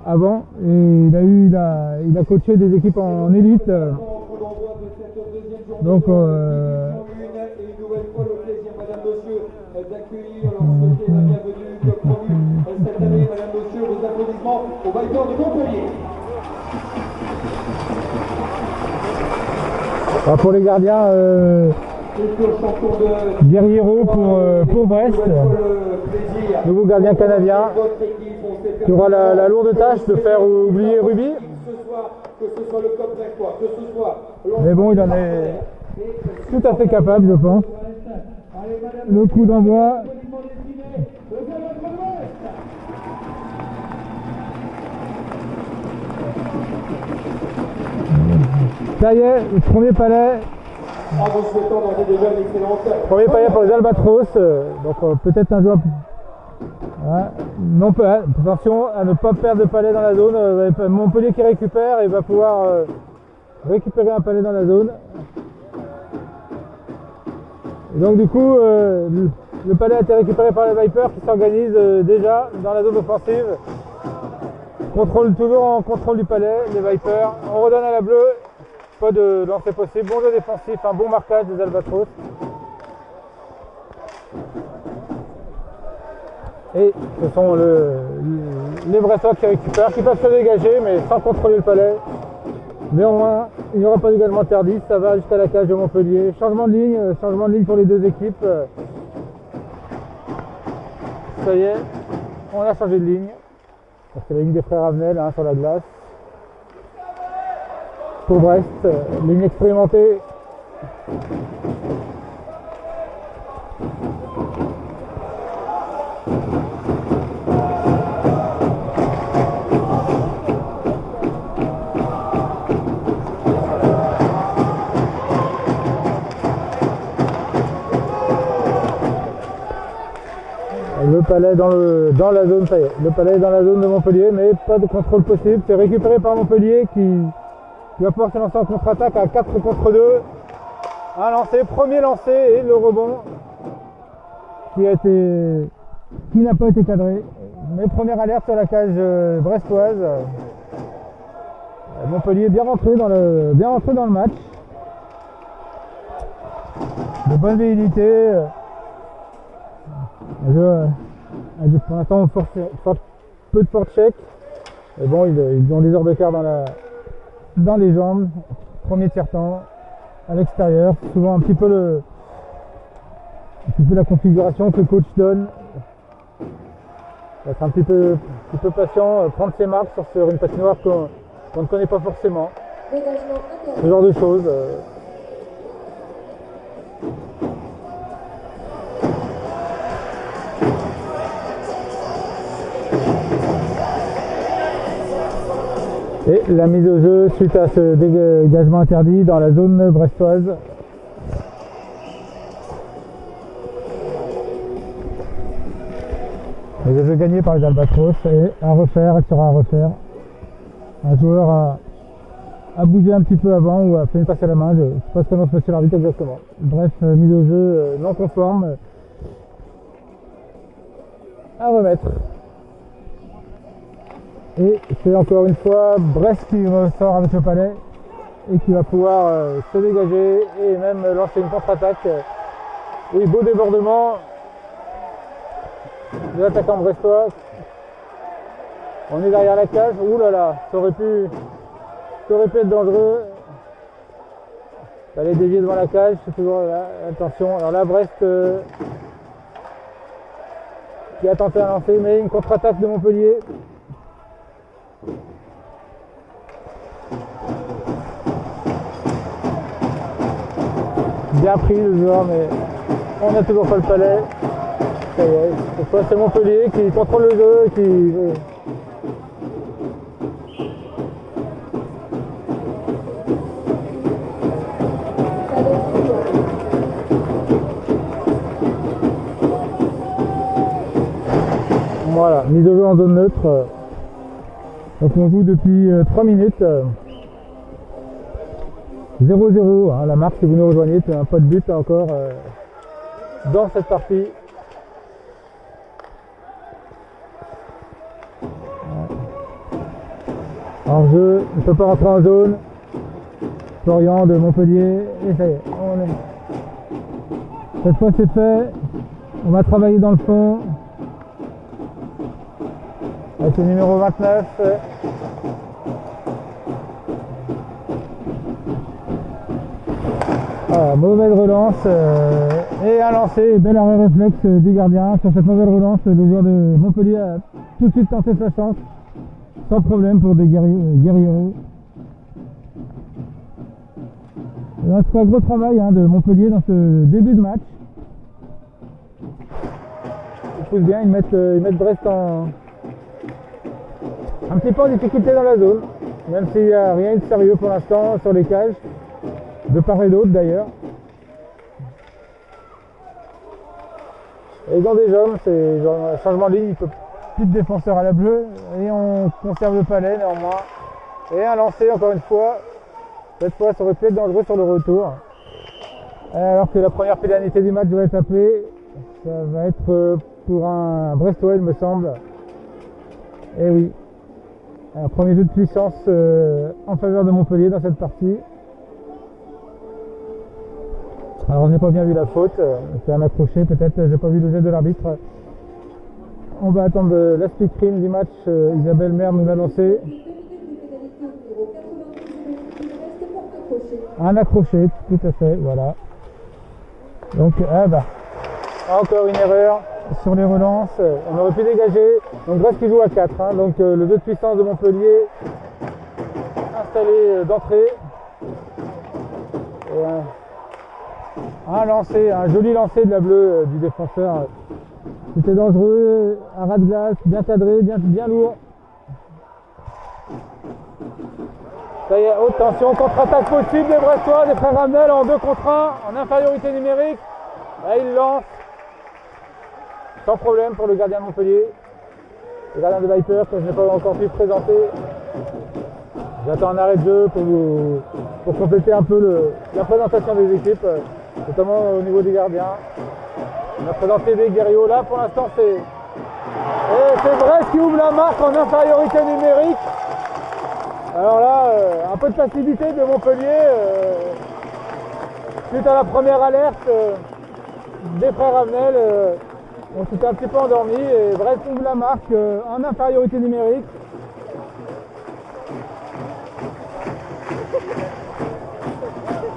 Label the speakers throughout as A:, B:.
A: avant et il a coaché des équipes en élite. Donc pour les gardiens, Guerriero pour Brest, nouveau gardien canadien, qui aura la lourde tâche de faire oublier Ruby. Mais bon, il en est tout à fait capable, je pense. Le coup d'envoi. Ça y est, le premier palais. Premier palais pour les Albatros. Donc peut-être un joueur. Ouais. Non, attention à ne pas perdre de palais dans la zone. Montpellier qui récupère et va pouvoir récupérer un palais dans la zone. Et donc du coup, le palais a été récupéré par les Vipers qui s'organisent déjà dans la zone offensive. Toujours en contrôle du palais, les Vipers. On redonne à la bleue. Pas de lancer possible. Bon jeu défensif, un bon marquage des Albatros. Et ce sont les Brestois qui récupèrent, qui peuvent se dégager, mais sans contrôler le palais. Néanmoins, il n'y aura pas d'également interdit, ça va jusqu'à la cage de Montpellier. Changement de ligne pour les deux équipes. Ça y est, on a changé de ligne. C'est la ligne des frères Avenel sur la glace. Pour Brest, ligne expérimentée. Le palais dans la zone, ça y est. Le palais est dans la zone de Montpellier, mais pas de contrôle possible. C'est récupéré par Montpellier qui va pouvoir se lancer en contre-attaque à 4 contre 2. Un lancé, premier lancé et le rebond qui n'a pas été cadré. Mais première alerte sur la cage brestoise. Montpellier bien rentré dans le match. De bonne véhilité. Pour l'instant, peu de forecheck. Mais bon, ils ont des heures de quart dans les jambes. Premier tiers-temps à l'extérieur. Souvent un petit peu la configuration que le coach donne. Il va être un petit peu patient, prendre ses marques sur une patinoire qu'on ne connaît pas forcément. Ce genre de choses. Et la mise au jeu suite à ce dégagement interdit dans la zone brestoise. Les jeux gagnés par les Albatros et à refaire, elle sera à refaire. Un joueur a bougé un petit peu avant ou a fait une passe à la main, je ne sais pas ce que notre monsieur l'arbitre exactement. Bref, mise au jeu non conforme. À remettre. Et c'est encore une fois Brest qui ressort avec le palais et qui va pouvoir se dégager et même lancer une contre-attaque. Oui, beau débordement de l'attaquant brestois. On est derrière la cage. Ouh là là, ça aurait pu être dangereux. Fallait dévier devant la cage, c'est toujours là. Attention. Alors là, Brest qui a tenté un lancer, mais une contre-attaque de Montpellier. Bien pris le joueur, mais on n'a toujours pas le palais. Ça y est, cette fois c'est Montpellier qui contrôle le jeu, qui... Voilà, mise au jeu en zone neutre. Donc on joue depuis 3 minutes. 0-0, hein, la marque si vous nous rejoignez, pas de but encore dans cette partie. hors jeu, il ne peut pas rentrer en zone. Florian de Montpellier, et ça y est, cette fois c'est fait. On va travailler dans le fond avec le numéro 29. Voilà, mauvaise relance et un lancer, bel arrêt réflexe du gardien. Sur cette mauvaise relance, le joueur de Montpellier a tout de suite tenté sa chance sans problème pour des guerrieros. Il reste un gros travail de Montpellier dans ce début de match. Ils poussent bien, ils mettent Brest un petit peu en difficulté dans la zone, même s'il n'y a rien de sérieux pour l'instant sur les cages, de part et d'autre d'ailleurs. Et ils ont des hommes, c'est genre un changement de ligne, il peut plus de défenseurs à la bleue, et on conserve le palais néanmoins. Et un lancer encore une fois. Cette fois, ça aurait pu être dangereux sur le retour. Alors que la première pénalité du match devrait être appelée. Ça va être pour un Brestois, il me semble. Et oui. Un premier jeu de puissance en faveur de Montpellier dans cette partie. Alors, je n'ai pas bien vu la faute. C'est un accroché peut-être. J'ai pas vu le jet de l'arbitre. On va attendre la speed screen du match. Isabelle Maire nous l'a lancé. Un accroché, tout à fait, voilà. Donc, encore une erreur sur les relances. On aurait pu dégager. Donc, Brest qui joue à 4. Donc, le jeu de puissance de Montpellier installé d'entrée. Un lancer, un joli lancer de la bleue du défenseur. C'était dangereux. Un ras de glace, bien cadré, bien lourd. Ça y est, haute tension, contre-attaque possible des Brestois, des frères Ramel en 2 contre 1, en infériorité numérique. Là, il lance sans problème pour le gardien de Montpellier. Le gardien de Viper que je n'ai pas encore pu présenter. J'attends un arrêt de jeu pour compléter un peu la présentation des équipes, notamment au niveau des gardiens. On a présenté des guerriers là, pour l'instant c'est Brest qui ouvre la marque en infériorité numérique. Alors là, un peu de facilité de Montpellier suite à la première alerte des frères Ravenel. On s'était un petit peu endormi et Brest ouvre la marque en infériorité numérique.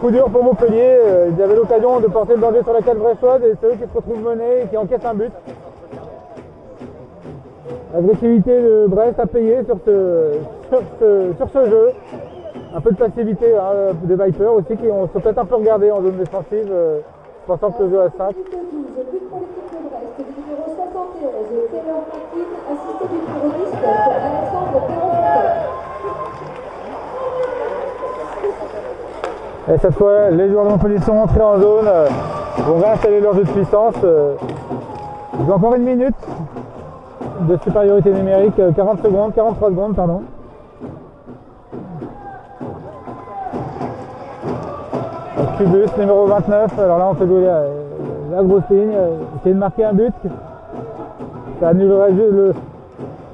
A: Coup dur pour Montpellier, ils avaient l'occasion de porter le danger sur la cale brestoise et c'est eux qui se retrouvent menés et qui encaissent un but. L'agressivité de Brest a payé sur ce jeu. Un peu de passivité des Vipers aussi qui sont peut-être un peu regardés en zone défensive, pensant que le jeu à 5. Et cette fois, les joueurs de Montpellier sont entrés en zone, vont réinstaller leur jeu de puissance. Ils ont encore une minute de supériorité numérique, 43 secondes, pardon. Cubus, numéro 29, alors là on fait jouer la grosse ligne, essayer de marquer un but. Ça annulerait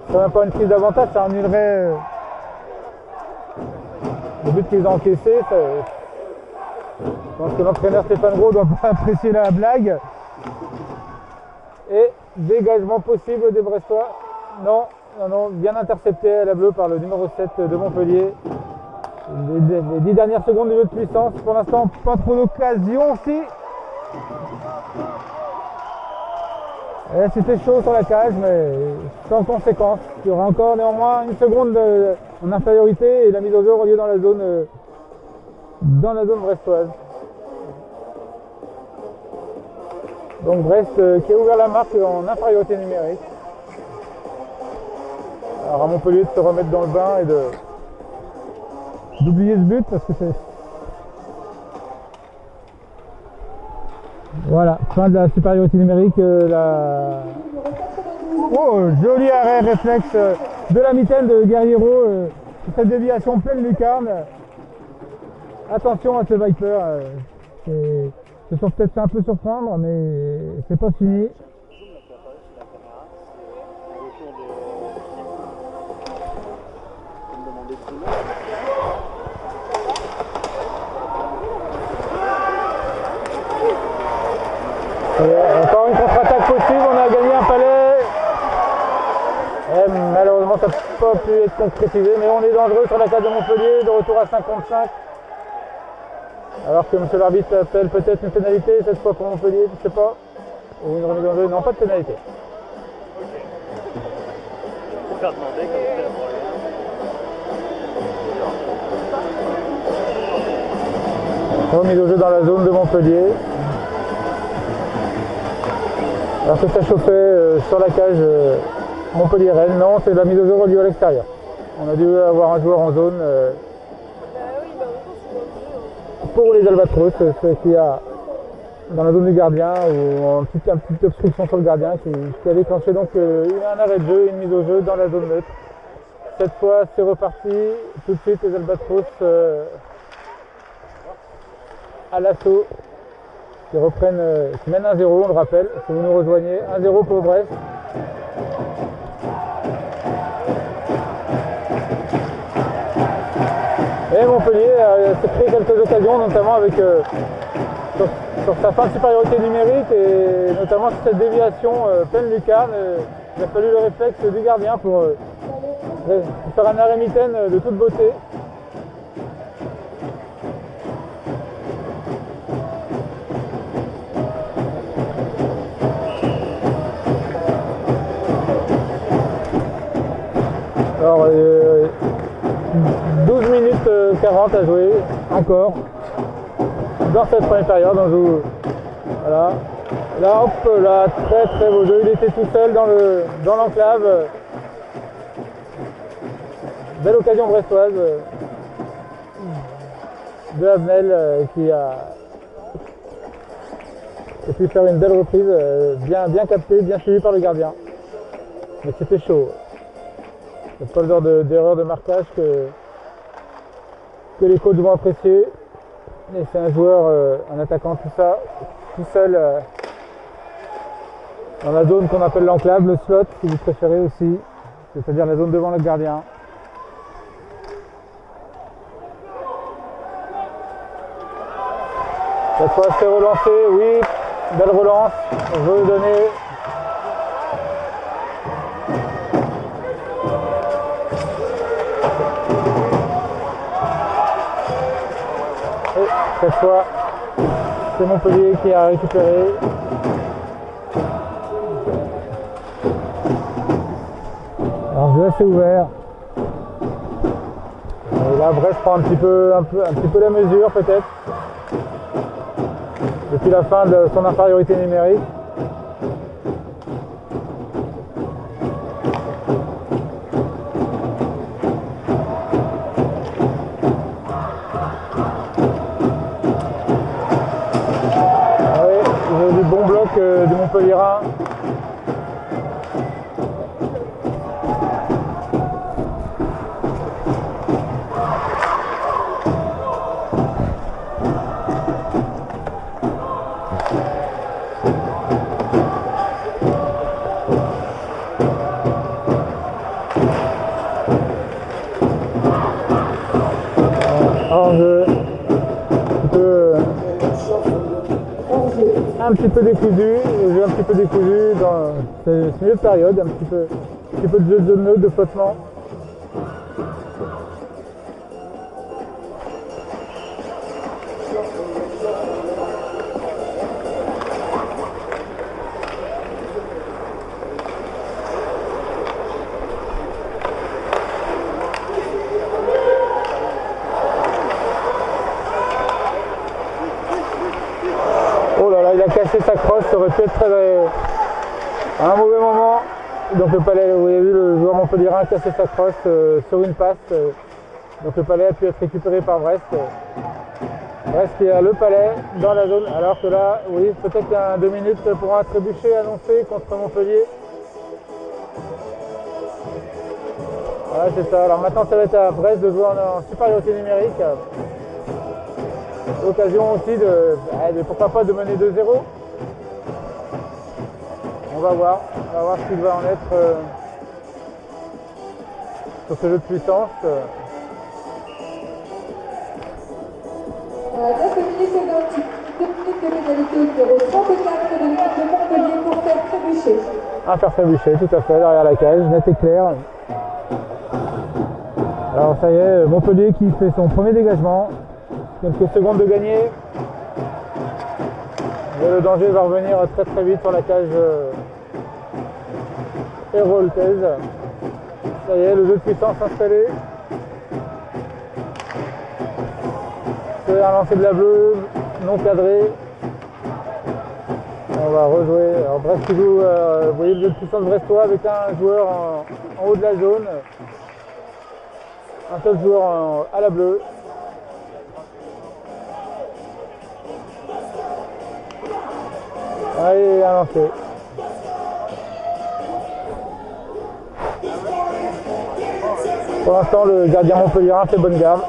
A: c'est même pas une prise d'avantage, ça annulerait le but qu'ils ont encaissé. Je pense que l'entraîneur Stéphane Gros doit pas apprécier la blague. Et dégagement possible des Brestois. Non, bien intercepté à la bleue par le numéro 7 de Montpellier. Les 10 dernières secondes du jeu de puissance. Pour l'instant, pas trop d'occasion aussi. C'était chaud sur la cage, mais sans conséquence. Il y aura encore néanmoins une seconde en infériorité et la mise au jeu aura lieu dans la zone brestoise. Donc Brest qui a ouvert la marque en infériorité numérique. Alors à Montpellier de se remettre dans le bain et d'oublier ce but parce que c'est... Voilà, fin de la supériorité numérique. Oh, joli arrêt réflexe de la mitaine de Guerriero. Cette déviation pleine lucarne. Attention à ce Viper. Se sont peut-être fait un peu surprendre, mais c'est pas fini. Encore une contre-attaque possible, on a gagné un palais. Et malheureusement ça n'a pas pu être concrétisé, mais on est dangereux sur la case de Montpellier, de retour à 55. Alors que monsieur l'arbitre appelle peut-être une pénalité cette fois pour Montpellier, je ne sais pas. Ou une remise en jeu, non, pas de pénalité.
B: Faut faire demander comme c'est la première.
A: Remise au jeu dans la zone de Montpellier. Alors que ça chauffait sur la cage Montpellier-Rennes, non, c'est la mise au jeu reliée à l'extérieur. On a dû avoir un joueur en zone pour les Albatros, ce qu'il y a dans la zone du gardien, ou une petite obstruction sur le gardien qui a déclenché donc un arrêt de jeu, une mise au jeu dans la zone neutre. Cette fois c'est reparti, tout de suite les Albatros à l'assaut, qui reprennent, qui mènent 1-0, on le rappelle, si vous nous rejoignez, 1-0 pour Brest. Et Montpellier s'est créé quelques occasions, notamment avec sur sa fin de supériorité numérique et notamment sur cette déviation pleine lucarne. Il a fallu le réflexe du gardien pour faire un arrêt mitaine de toute beauté. Alors, 12 minutes 40 à jouer, encore, dans cette première période. On joue, voilà. Là, hop, là, très très beau jeu. Il était tout seul dans l'enclave. Belle occasion brestoise de Avenel qui a pu faire une belle reprise, bien captée, bien suivie par le gardien. Mais c'était chaud. Il n'y a pas le genre d'erreur de marquage que les coachs vont apprécier. Et c'est un joueur, un attaquant tout seul dans la zone qu'on appelle l'enclave, le slot si vous préférez aussi, c'est-à-dire la zone devant le gardien. Cette fois c'est relancé, oui, belle relance, redonnée. Cette fois, c'est Montpellier qui a récupéré. Alors jeu assez ouvert. Et là, Brest prend un petit peu la mesure peut-être. Depuis la fin de son infériorité numérique. Du Montpellierin. Un petit peu décousu, j'ai un petit peu décousu dans ce milieu de période, un petit peu de jeu de zone neutre, de flottement. Il a cassé sa crosse, ça aurait pu être à un mauvais moment. Donc le palais, vous avez vu le joueur montpellierin casser sa crosse sur une passe. Donc le palais a pu être récupéré par Brest. Brest qui a le palais dans la zone, alors que là, oui, peut-être qu'il y a 2 minutes pour un trébuchet annoncé contre Montpellier. Voilà, c'est ça. Alors maintenant, ça va être à Brest de jouer en supériorité numérique. L'occasion aussi de pourquoi pas de mener 2-0. On va voir ce qu'il va en être sur ce jeu de puissance.
C: 9 minutes et 28. 2 minutes de pénalité au numéro 34 de l'équipe de Montpellier pour faire trébucher.
A: Faire trébucher, tout à fait, derrière la cage, net et clair. Alors ça y est, Montpellier qui fait son premier dégagement. Quelques secondes de gagner. Et le danger va revenir très très vite sur la cage héroltaise. Ça y est, le jeu de puissance installé. C'est un lancer de la bleue, non cadré. On va rejouer. Alors Brest qui joue, vous voyez le jeu de puissance brestois avec un joueur en haut de la zone. Un seul joueur à la bleue. Allez, un lancer. Pour l'instant, le gardien montpelliérain fait bonne garde.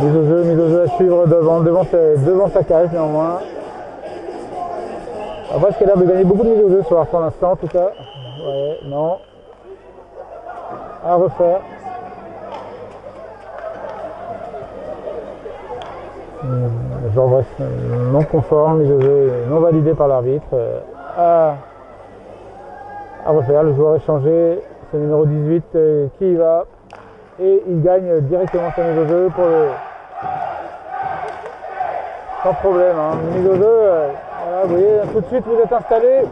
A: Mise au jeu à suivre devant sa cage néanmoins. Après, ce qui a l'air de gagner beaucoup de mise au jeu ce soir pour l'instant en tout cas. Ouais, non. À refaire. Genre bref, non conforme, mise au jeu non validé par l'arbitre. À refaire, le joueur est changé, c'est le numéro 18 qui y va. Et il gagne directement sa mise au jeu pour le... Sans problème, hein. Mise au jeu, voilà, vous voyez, tout de suite vous êtes installé.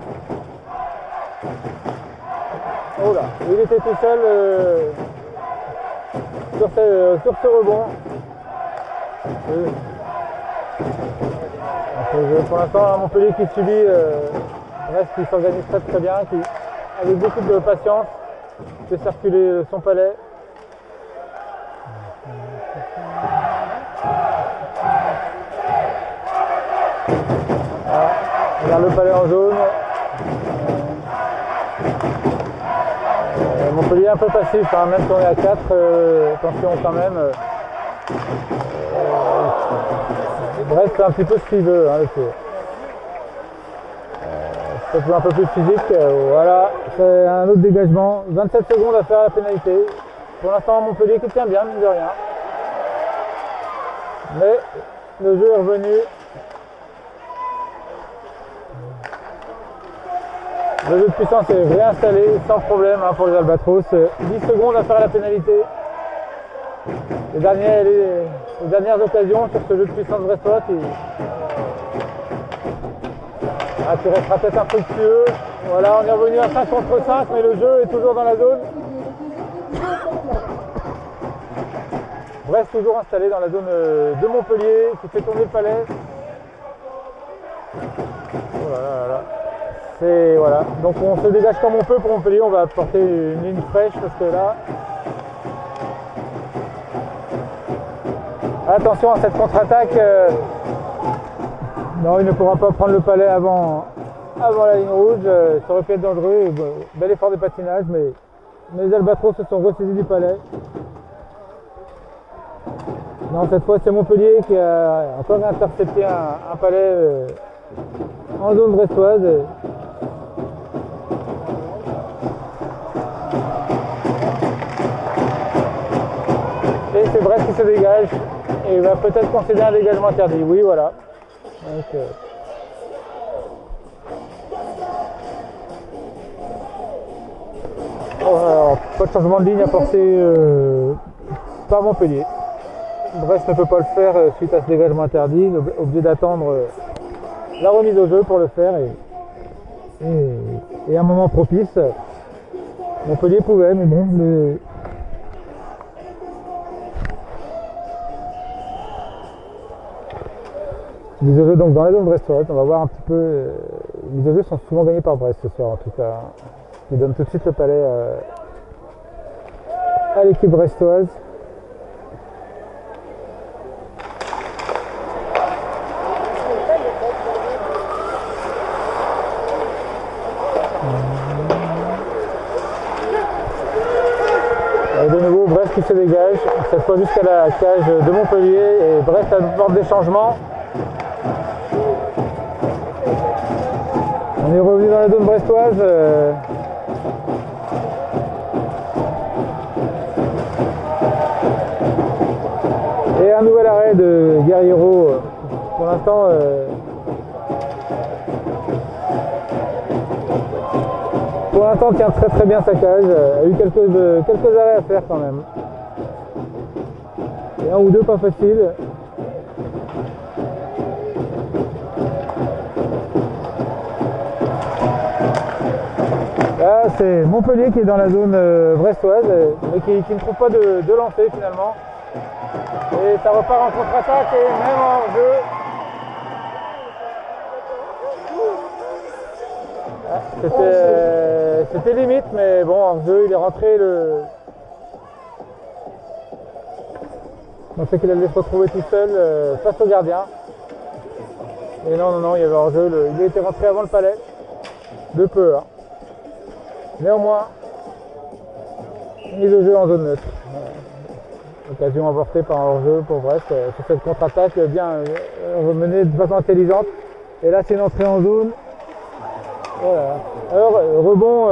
A: Oh là, il était tout seul sur ce rebond. Pour l'instant, Montpellier qui subit, reste qui s'organise très très bien, qui avec beaucoup de patience fait circuler son palais. Voilà, regarde le palais en jaune. Montpellier un peu passif, hein, même si on est à 4, attention quand même. Brest fait un petit peu ce qu'il veut, hein, ça peut un peu plus physique. Voilà, c'est un autre dégagement. 27 secondes à faire la pénalité. Pour l'instant, Montpellier qui tient bien, mine de rien. Mais le jeu est revenu. Le jeu de puissance est réinstallé sans problème hein, pour les Albatros. 10 secondes à faire la pénalité. Les dernières occasions sur ce jeu de puissance brestois qui restera peut-être infructueux. Voilà, on est revenu à 5 contre 5, mais le jeu est toujours dans la zone. Brest toujours installé dans la zone de Montpellier, qui fait tourner le palais. Oh là là là. C'est voilà. Donc on se dégage comme on peut pour Montpellier, on va apporter une ligne fraîche parce que là. Attention à cette contre-attaque. Non, il ne pourra pas prendre le palais avant la ligne rouge. Ça aurait pu être dangereux. Bel effort de patinage, mais les Albatros se sont ressaisis du palais. Non, cette fois c'est Montpellier qui a encore intercepté un palais en zone brestoise. Et c'est Brest qui se dégage. Et il va peut-être concéder un dégagement interdit. Oui, voilà. Donc, alors, pas de changement de ligne apporté par Montpellier. Brest ne peut pas le faire suite à ce dégagement interdit. Obligé d'attendre la remise au jeu pour le faire. Et à un moment propice, Montpellier pouvait, mais bon. Les jeux donc dans la zone brestoise, on va voir un petit peu. Les jeux sont souvent gagnés par Brest ce soir en tout cas. Ils donnent tout de suite le palais à l'équipe brestoise. Et de nouveau Brest qui se dégage, cette fois jusqu'à la cage de Montpellier et Brest apporte des changements. On est revenu dans la zone brestoise. Et un nouvel arrêt de Guerriero. Pour l'instant, tient très très bien sa cage. A eu quelques arrêts à faire quand même. Et un ou deux pas faciles. Là, c'est Montpellier qui est dans la zone brestoise, mais qui ne trouve pas de lancer finalement. Et ça repart en contre-attaque et même en jeu. C'était limite, mais bon, en jeu, il est rentré le. On sait qu'il allait se retrouver tout seul face au gardien. Et non, il y avait hors jeu. Il était rentré avant le palais. De peu. Hein. Néanmoins, mise au jeu en zone neutre. Occasion emportée par un hors-jeu pour Brest sur cette contre-attaque bien menée de façon intelligente. Et là, c'est une entrée en zone. Voilà. Alors, rebond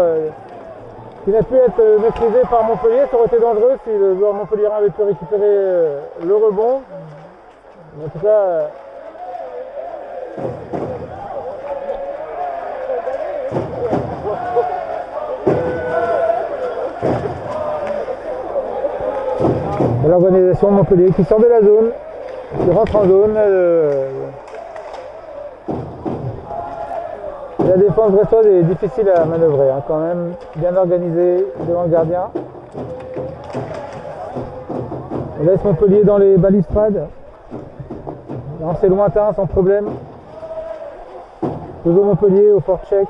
A: qui n'a pu être maîtrisé par Montpellier. Ça aurait été dangereux si le joueur montpelliérain avait pu récupérer le rebond. En tout cas, l'organisation de Montpellier qui sort de la zone, qui rentre en zone. La défense brestoise est difficile à manœuvrer, hein, quand même, bien organisée devant le gardien. On laisse Montpellier dans les balustrades. C'est lointain, sans problème. Toujours Montpellier au fort-check.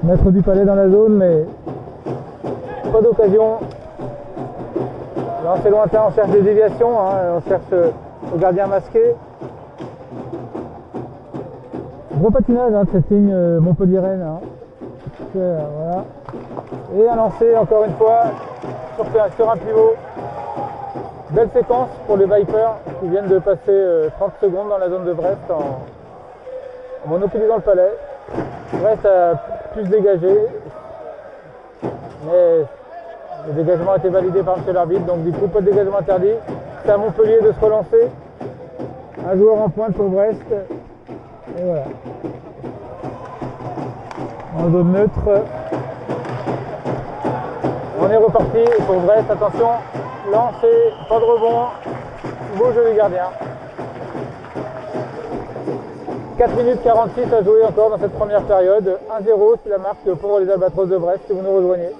A: Maître du palais dans la zone, mais pas d'occasion. C'est lointain, on cherche des déviations, hein, on cherche le gardien masqué. Gros patinage de cette ligne Montpellier-Rennes. Hein. Voilà. Et un lancer encore une fois sur un pivot. Belle séquence pour les Vipers qui viennent de passer 30 secondes dans la zone de Brest en monopolisant le palais. Brest a pu se dégager, mais le dégagement a été validé par M. l'arbitre, donc du coup pas de dégagement interdit. C'est à Montpellier de se relancer. Un joueur en pointe pour Brest. Et voilà. En zone neutre. On est reparti pour Brest. Attention, lancé, pas de rebond. Beau jeu du gardien. 4 minutes 46 à jouer encore dans cette première période. 1-0, c'est la marque pour les Albatros de Brest si vous nous rejoignez.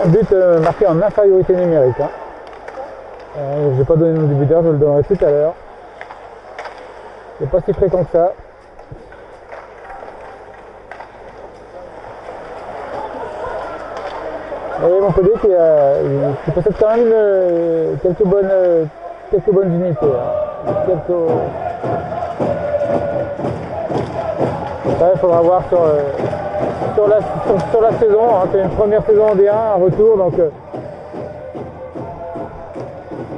A: But marqué en infériorité numérique. Hein. Je n'ai pas donné le nom du buteur, je le donnerai tout à l'heure. C'est pas si fréquent que ça. Et Montpellier qui possède quand même quelques bonnes unités. Hein. Il faudra voir sur la saison, hein, c'est une première saison en D1, un retour, donc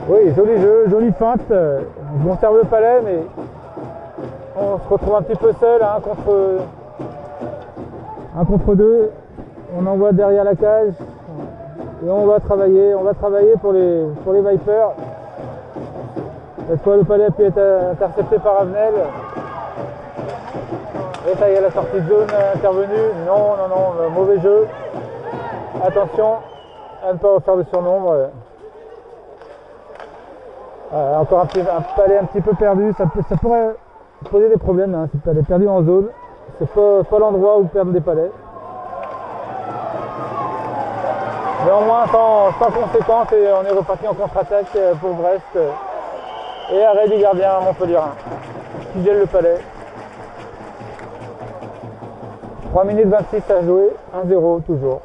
A: oui, joli jeu, jolie feinte, on conserve le palais, mais on se retrouve un petit peu seul, hein, contre deux, on envoie derrière la cage, et on va travailler pour les Vipers. Cette fois le palais a pu être intercepté par Avenel. Et ça y est, la sortie de zone intervenue. Non, mauvais jeu. Attention à ne pas refaire de surnombre. Encore un palais un petit peu perdu. Ça pourrait poser des problèmes, hein, ce palais perdu en zone. C'est pas l'endroit où perdre des palais. Néanmoins, sans conséquence, et on est reparti en contre-attaque pour Brest. Et arrêt du gardien montpelliérain qui gèle le palais. 3 minutes 26 à jouer, 1-0 toujours.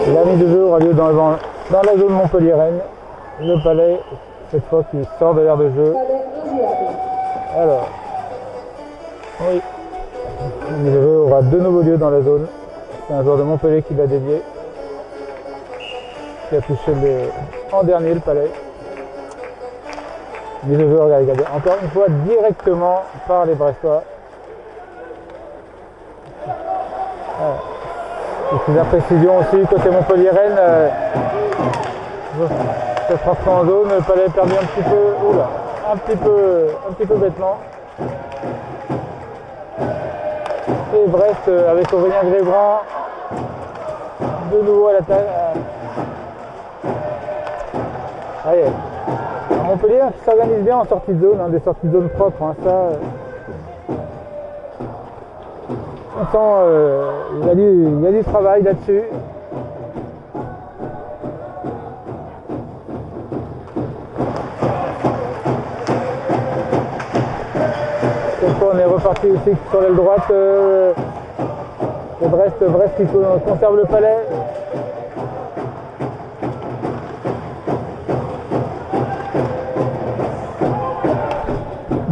A: La mise de jeu aura lieu dans la zone Montpellier-Rennes. Le palais cette fois qui sort de l'aire de jeu.
C: Palais injouable.
A: Alors, oui, le jeu aura de nouveaux lieux dans la zone. C'est un joueur de Montpellier qui l'a dévié, qui a touché en dernier le Palais. Mise au jeu, regardez, encore une fois directement par les Brestois. Voilà. Et puis la précision aussi côté Montpellier-Rennes. Cette rentrée en zone, le Palais perdu un petit peu, oula, un petit peu bêtement. Et Brest avec Aurélien Grébrand de nouveau à l'attaque. Allez. Montpellier qui s'organise bien en sortie de zone, hein, des sorties de zone propres, hein, ça. On sent il y a du travail là-dessus. Cette fois on est reparti aussi sur l'aile droite. Brest qui conserve le Palais.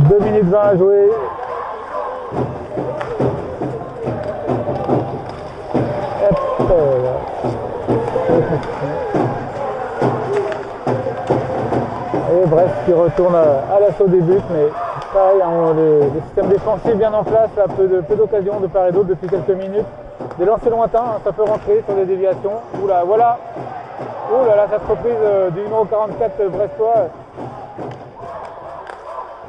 A: Deux minutes 20 à jouer. Et Brest qui retourne à l'assaut des buts, mais pareil, hein, le système défensif bien en place, là, peu d'occasions de part et d'autre depuis quelques minutes. Des lancers lointains, hein, ça peut rentrer sur des déviations. Oula, voilà. Oh là là, cette reprise du numéro 44 brestois.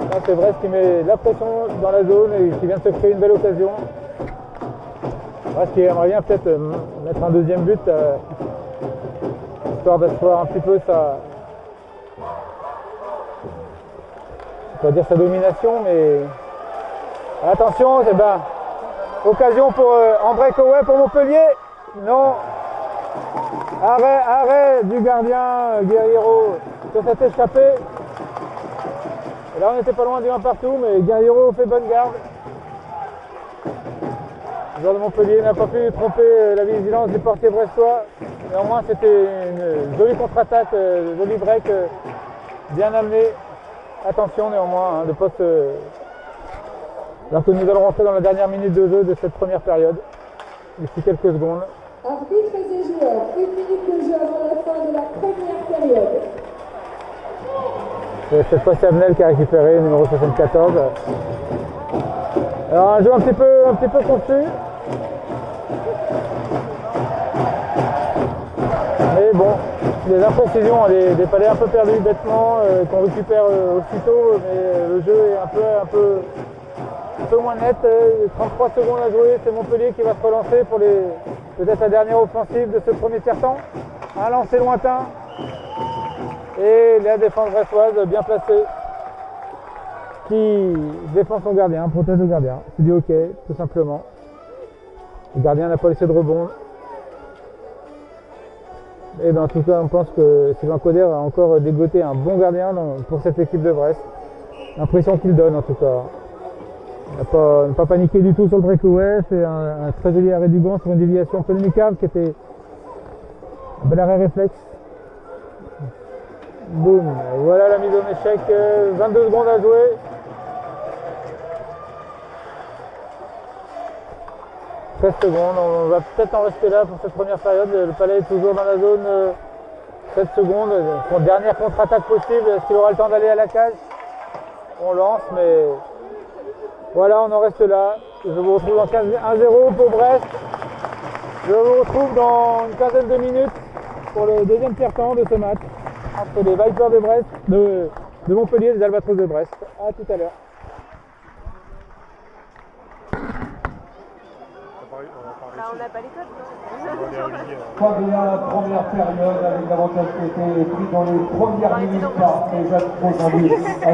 A: Là, c'est Brest qui met la pression dans la zone et qui vient de se créer une belle occasion. Brest qui aimerait bien peut-être mettre un deuxième but, histoire d'asseoir un petit peu on va dire sa domination, mais attention, c'est ben occasion pour en breakaway pour Montpellier. Non. Arrêt du gardien Guerriero sur cette échappée. Et là on n'était pas loin du 1 partout, mais Guerriero fait bonne garde. Le joueur de Montpellier n'a pas pu tromper la vigilance du portier brestois. Néanmoins c'était une jolie contre-attaque, joli break, bien amené. Attention néanmoins, hein, le poste. Alors que nous allons rentrer dans la dernière minute de jeu de cette première période, d'ici quelques secondes.
C: Arbitres et joueurs, 1 minute de jeu avant la fin de la première période.
A: Et cette fois c'est Abnel qui a récupéré, numéro 74. Alors un jeu un petit peu confus. Mais bon, des imprécisions, des palais un peu perdus bêtement, qu'on récupère aussitôt, mais le jeu est un peu moins net. 33 secondes à jouer, c'est Montpellier qui va se relancer pour peut-être la dernière offensive de ce premier tiers-temps. Un lancer lointain. Et la défense brestoise bien placée qui défend son gardien, protège le gardien. C'est du hockey, tout simplement. Le gardien n'a pas laissé de rebond. Et en tout cas, on pense que Sylvain Coder a encore dégoté un bon gardien pour cette équipe de Brest. L'impression qu'il donne en tout cas. Il n'a pas paniqué du tout sur le breakaway. C'est un très joli arrêt du banc sur une déviation Pelmicarde qui était un bel arrêt réflexe. Boum, voilà la mise en échec. 22 secondes à jouer. Secondes, on va peut-être en rester là pour cette première période. Le Palais est toujours dans la zone. 7 secondes, dernière contre-attaque possible. Est-ce qu'il aura le temps d'aller à la cage? On lance, mais voilà, on en reste là. Je vous retrouve dans 1-0 pour Brest. Je vous retrouve dans une quinzaine de minutes pour le deuxième tiers-temps de ce match entre les Vipers de Brest, de Montpellier et les Albatros de Brest. A tout à l'heure.
D: On n'a pas les codes,
E: Pas bien la première période avec l'avantage qui a été pris dans les premières minutes par les Albatros.